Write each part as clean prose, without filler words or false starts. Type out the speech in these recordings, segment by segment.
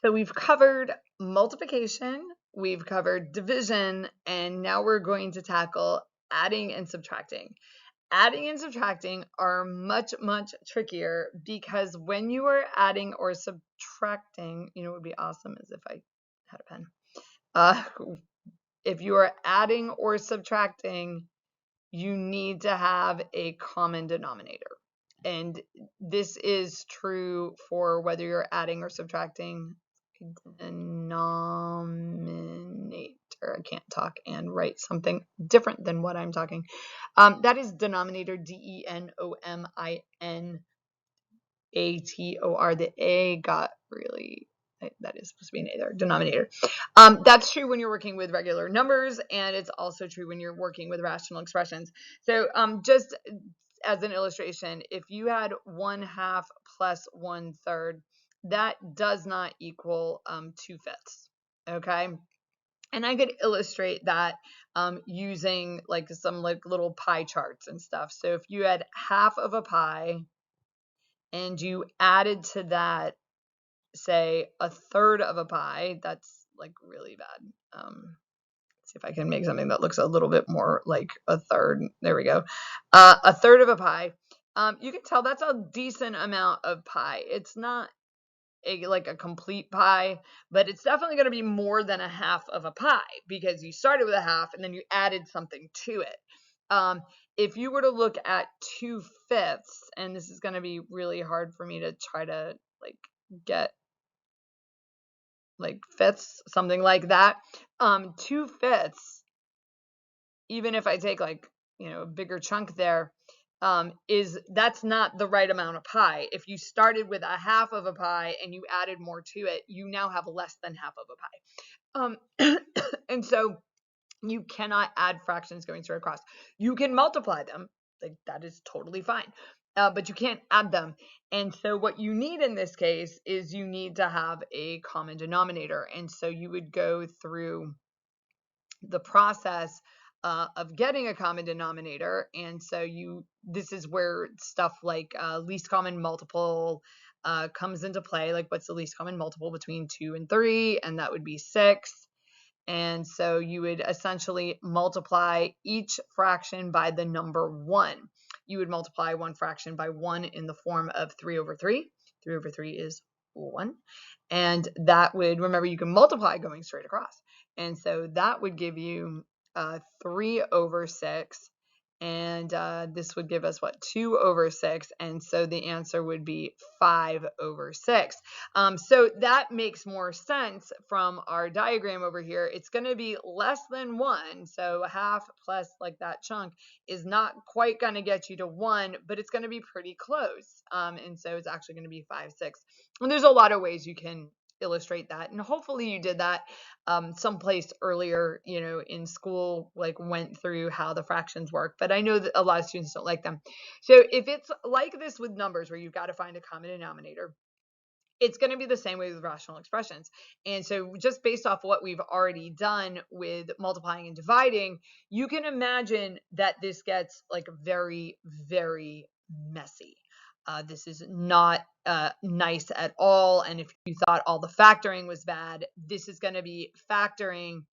So we've covered multiplication, we've covered division, and now we're going to tackle adding and subtracting. Adding and subtracting are much, much trickier because when you are adding or subtracting, what would be awesome is if I had a pen. If you are adding or subtracting, you need to have a common denominator. And this is true for whether you're adding or subtracting. Denominator. I can't talk and write something different than what I'm talking. That is denominator, denominator. The A got really, that is supposed to be an A there, denominator. That's true when you're working with regular numbers, and it's also true when you're working with rational expressions. So just as an illustration, if you had 1/2 plus 1/3, that does not equal 2/5. Okay. And I could illustrate that using like some little pie charts and stuff. So if you had half of a pie and you added to that, say, 1/3 of a pie, that's like really bad. Let's see if I can make something that looks a little bit more like 1/3. There we go. 1/3 of a pie. You can tell that's a decent amount of pie. It's not like a complete pie, but it's definitely going to be more than 1/2 of a pie because you started with 1/2 and then you added something to it. If you were to look at 2/5, and this is going to be really hard for me to try to like get like fifths, something like that. 2/5, even if I take like, a bigger chunk there, that's not the right amount of pie. If you started with 1/2 of a pie and you added more to it, you now have less than 1/2 of a pie. And so you cannot add fractions going straight across. You can multiply them, like that is totally fine, but you can't add them. And so what you need in this case is you need to have a common denominator. And so you would go through the process of getting a common denominator. And so this is where stuff like least common multiple comes into play. Like what's the least common multiple between 2 and 3? And that would be 6. And so you would essentially multiply each fraction by the number 1. You would multiply one fraction by 1 in the form of 3/3. 3/3 is 1. And that would, remember, you can multiply going straight across. And so that would give you 3/6. And this would give us what, 2/6. And so the answer would be 5/6. So that makes more sense from our diagram over here. It's going to be less than 1. So 1/2 plus like that chunk is not quite going to get you to 1, but it's going to be pretty close. And so it's actually going to be 5/6. And there's a lot of ways you can illustrate that, and hopefully you did that someplace earlier, in school, like went through how the fractions work, but I know that a lot of students don't like them. So if it's like this with numbers where you've got to find a common denominator, it's going to be the same way with rational expressions. And so just based off what we've already done with multiplying and dividing, you can imagine that this gets like very, very messy. This is not nice at all. And if you thought all the factoring was bad, this is going to be factoring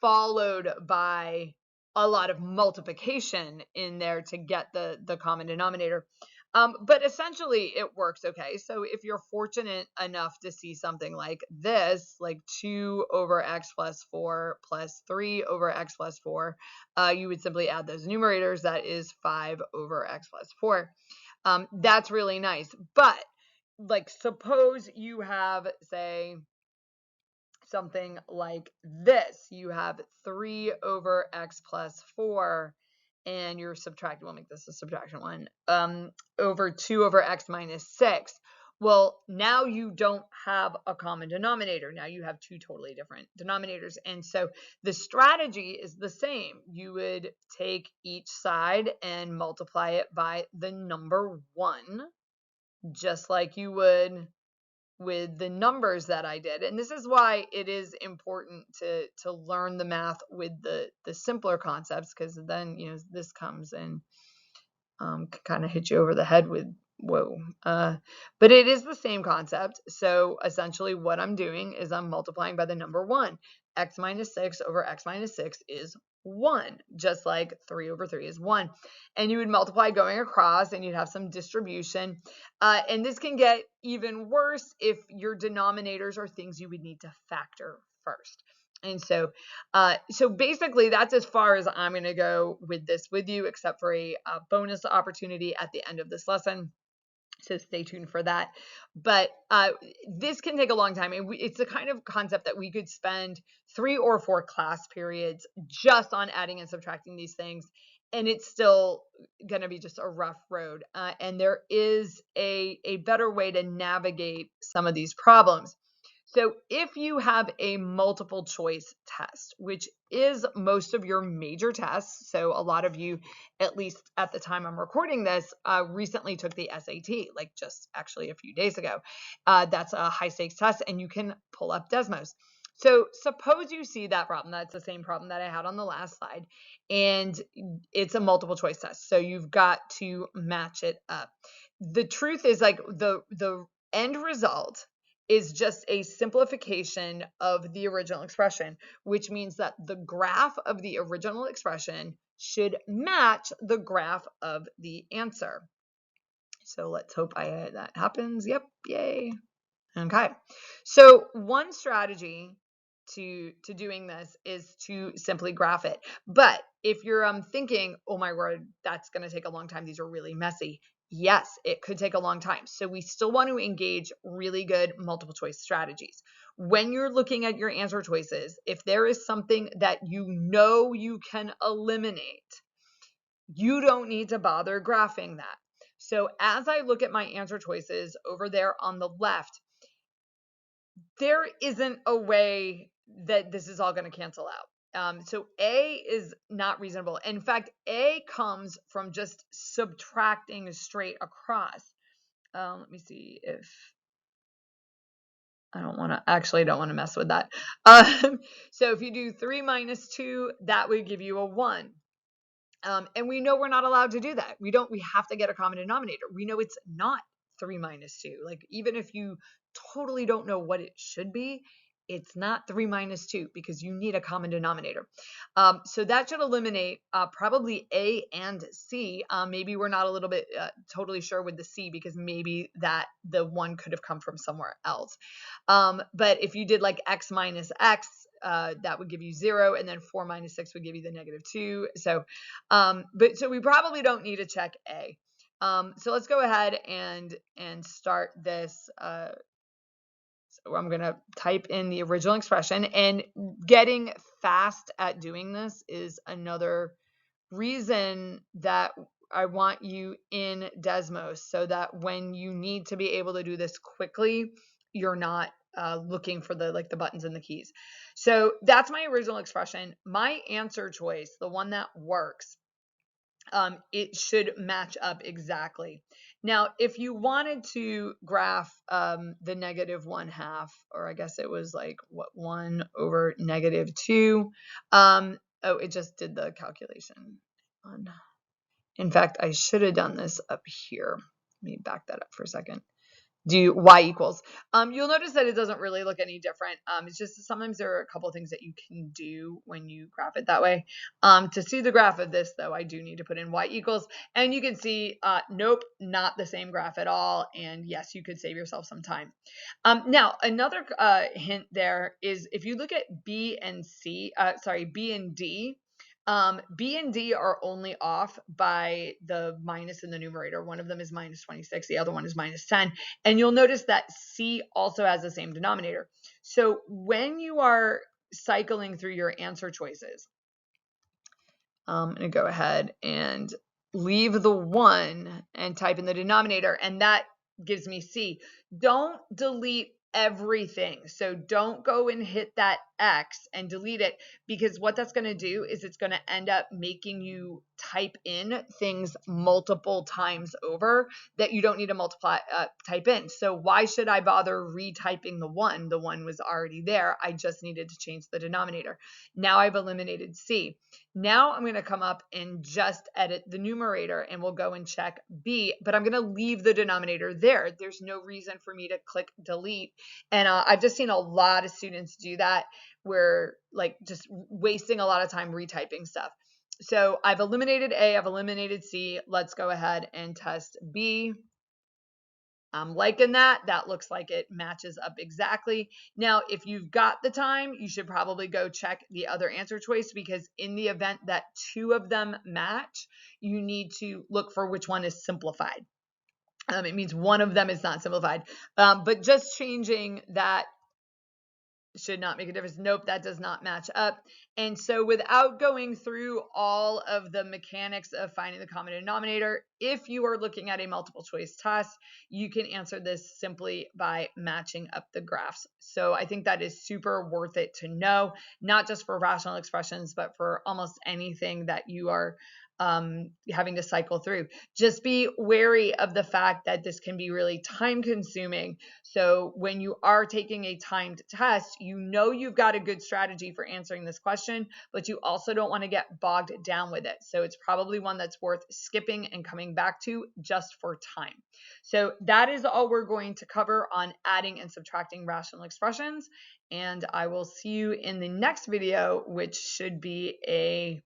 followed by a lot of multiplication in there to get the common denominator. But essentially it works okay. So if you're fortunate enough to see something like this, like 2/x plus 4 plus 3/x plus 4, you would simply add those numerators. That is 5/x plus 4. That's really nice. But like, suppose you have, say, something like this. You have 3/x plus 4, and you're subtracting, we'll make this a subtraction one, over 2/x minus 6. Well, now you don't have a common denominator. Now you have two totally different denominators. And so the strategy is the same. You would take each side and multiply it by the number 1, just like you would with the numbers that I did. And this is why it is important to learn the math with the simpler concepts, because then, this comes and kind of hit you over the head with whoa. But it is the same concept. So essentially what I'm doing is I'm multiplying by the number 1. X minus 6 over x minus 6 is 1, just like 3 over 3 is 1. And you would multiply going across, and you'd have some distribution. And this can get even worse if your denominators are things you would need to factor first. And so basically that's as far as I'm going to go with this with you, except for a bonus opportunity at the end of this lesson. So stay tuned for that. But this can take a long time. And it's the kind of concept that we could spend 3 or 4 class periods just on adding and subtracting these things. And it's still going to be just a rough road. And there is a better way to navigate some of these problems. So if you have a multiple choice test, which is most of your major tests, so a lot of you, at least at the time I'm recording this, recently took the SAT, like just actually a few days ago. That's a high stakes test, and you can pull up Desmos. So suppose you see that problem. That's the same problem that I had on the last slide, and it's a multiple choice test. So you've got to match it up. The truth is, like, the end result is just a simplification of the original expression, which means that the graph of the original expression should match the graph of the answer. So let's hope that happens. Yep, yay. Okay. So one strategy to doing this is to simply graph it. But if you're thinking, oh my word, that's going to take a long time, these are really messy. Yes, it could take a long time. So we still want to engage really good multiple choice strategies. When you're looking at your answer choices, if there is something that you know you can eliminate, you don't need to bother graphing that. So as I look at my answer choices over there on the left, there isn't a way that this is all going to cancel out. So A is not reasonable. In fact, A comes from just subtracting straight across. Let me see if I don't want to mess with that. So if you do 3 minus 2, that would give you a 1. And we know we're not allowed to do that. We have to get a common denominator. We know it's not 3 minus 2. Like, even if you totally don't know what it should be, it's not 3 minus 2 because you need a common denominator. So that should eliminate probably A and C. Maybe we're not a little bit totally sure with the C because maybe the 1 could have come from somewhere else. But if you did like x minus x, that would give you 0, and then 4 minus 6 would give you the negative 2. So we probably don't need to check A. So let's go ahead and start this. So I'm going to type in the original expression, and getting fast at doing this is another reason that I want you in Desmos, so that when you need to be able to do this quickly, you're not looking for the buttons and the keys. So that's my original expression. My answer choice, the one that works, it should match up exactly. Now, if you wanted to graph the negative 1/2, or I guess it was like 1 over negative 2. It just did the calculation. In fact, I should have done this up here. Let me back that up for a second. Do y equals. You'll notice that it doesn't really look any different. It's just sometimes there are a couple of things that you can do when you graph it that way. To see the graph of this, though, I do need to put in y equals. And you can see, nope, not the same graph at all. And yes, you could save yourself some time. Now, another hint there is if you look at B and D, B and D are only off by the minus in the numerator. One of them is minus 26. The other one is minus 10. And you'll notice that C also has the same denominator. So when you are cycling through your answer choices, I'm going to go ahead and leave the 1 and type in the denominator, and that gives me C. Don't delete everything. So don't go and hit that X and delete it, because what that's going to do is it's going to end up making you type in things multiple times over that you don't need to type in. So why should I bother retyping the 1? The 1 was already there. I just needed to change the denominator. Now I've eliminated C. Now I'm going to come up and just edit the numerator and we'll go and check B, but I'm going to leave the denominator there. There's no reason for me to click delete. And I've just seen a lot of students do that where like just wasting a lot of time retyping stuff. So I've eliminated A, I've eliminated C. Let's go ahead and test B. I'm liking that. That looks like it matches up exactly. Now, if you've got the time, you should probably go check the other answer choice, because in the event that two of them match, you need to look for which one is simplified. It means one of them is not simplified. But just changing that should not make a difference. Nope, that does not match up. And so without going through all of the mechanics of finding the common denominator, if you are looking at a multiple choice test, you can answer this simply by matching up the graphs. So I think that is super worth it to know, not just for rational expressions, but for almost anything that you are having to cycle through. Just be wary of the fact that this can be really time consuming. So when you are taking a timed test, you know you've got a good strategy for answering this question, but you also don't want to get bogged down with it. So it's probably one that's worth skipping and coming back to just for time. So that is all we're going to cover on adding and subtracting rational expressions. And I will see you in the next video, which should be a